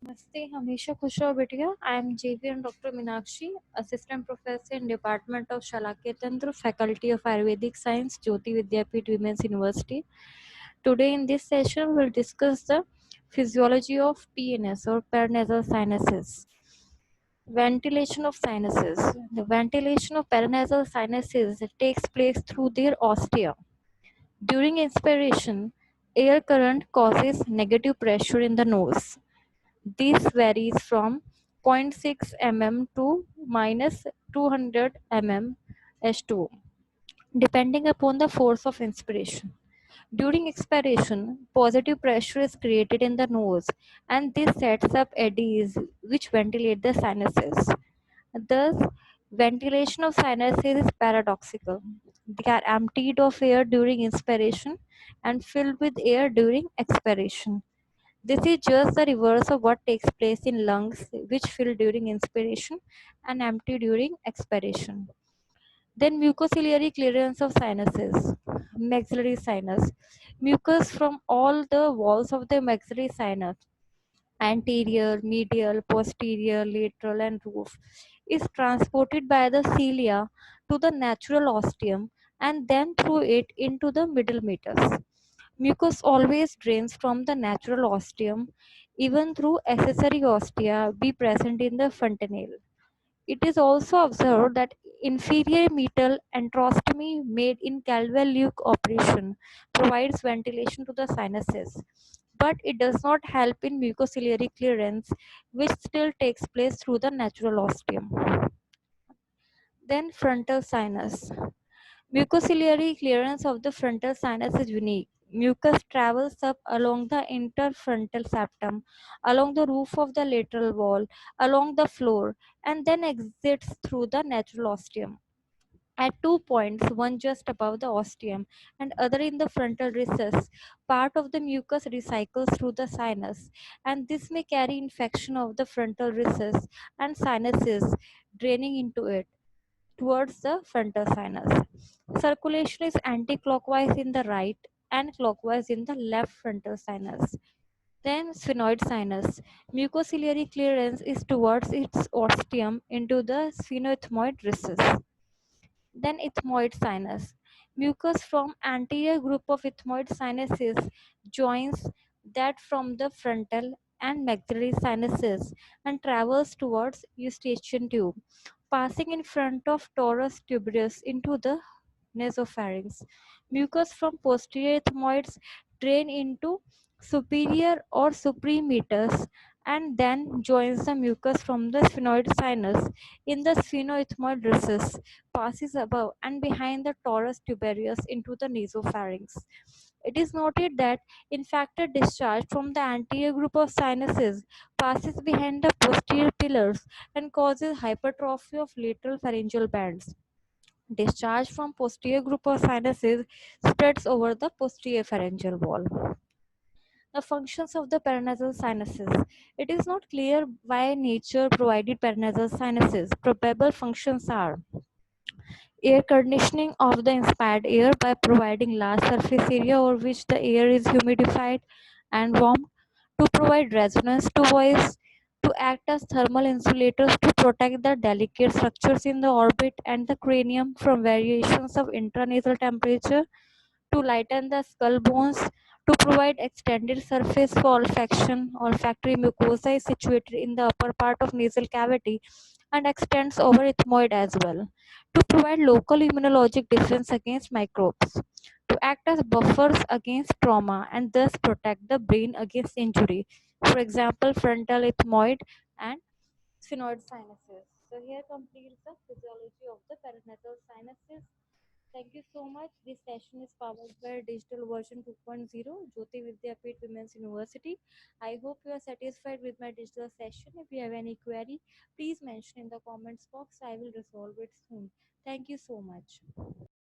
नमस्ते, हमेशा खुश रहो बेटिया. I am JVN Dr. Minakshi, Assistant Professor in Department of Shalakya Tantra, Faculty of Ayurvedic Science, Jyoti Vidyapeeth Women's University. Today in this session, we'll discuss the physiology of PNS or paranasal sinuses. Ventilation of sinuses. The ventilation of paranasal sinuses takes place through their ostia. During inspiration, air current causes negative pressure in the nose. This varies from 0.6 mm to minus 200 mm H2O, depending upon the force of inspiration. During expiration, positive pressure is created in the nose, and this sets up eddies which ventilate the sinuses. Thus, ventilation of sinuses is paradoxical. They are emptied of air during inspiration and filled with air during expiration. This is just the reverse of what takes place in lungs, which fill during inspiration and empty during expiration. Then mucociliary clearance of sinuses, maxillary sinus. Mucus from all the walls of the maxillary sinus, anterior, medial, posterior, lateral, and roof, is transported by the cilia to the natural ostium and then through it into the middle meatus. Mucus always drains from the natural ostium, even through accessory ostia be present in the fontanelle. It is also observed that inferior meatal enterostomy made in Calvel-Luke operation provides ventilation to the sinuses, but it does not help in mucociliary clearance, which still takes place through the natural ostium. Then frontal sinus. Mucociliary clearance of the frontal sinus is unique. Mucus travels up along the interfrontal septum, along the roof of the lateral wall, along the floor, and then exits through the natural ostium. At 2 points, one just above the ostium and other in the frontal recess, part of the mucus recycles through the sinus, and this may carry infection of the frontal recess and sinuses draining into it towards the frontal sinus. Circulation is anti-clockwise in the right and clockwise in the left frontal sinus. Then sphenoid sinus. Mucociliary clearance is towards its ostium into the sphenoethmoid recess. Then ethmoid sinus. Mucus from anterior group of ethmoid sinuses joins that from the frontal and maxillary sinuses and travels towards eustachian tube, passing in front of torus tuberous into the nasopharynx. Mucus from posterior ethmoids drain into superior or supremeatus and then joins the mucus from the sphenoid sinus in the sphenoethmoid recess, passes above and behind the torus tuberous into the nasopharynx. It is noted that infected discharge from the anterior group of sinuses passes behind the posterior pillars and causes hypertrophy of lateral pharyngeal bands. Discharge from posterior group of sinuses spreads over the posterior pharyngeal wall. The functions of the paranasal sinuses. It is not clear why nature provided paranasal sinuses. Probable functions are air conditioning of the inspired air by providing large surface area over which the air is humidified and warmed, to provide resonance to voice, to act as thermal insulators to protect the delicate structures in the orbit and the cranium from variations of intranasal temperature, to lighten the skull bones, to provide extended surface for olfaction. Olfactory mucosa is situated in the upper part of nasal cavity and extends over ethmoid as well. To provide local immunologic defense against microbes. To act as buffers against trauma and thus protect the brain against injury. For example, frontal ethmoid and sphenoid sinuses. So here completes the physiology of the paranasal sinuses. Thank you so much. This session is powered by Digital Version 2.0, Jyoti Vidyapeeth Women's University. I hope you are satisfied with my digital session. If you have any query, please mention in the comments box. I will resolve it soon. Thank you so much.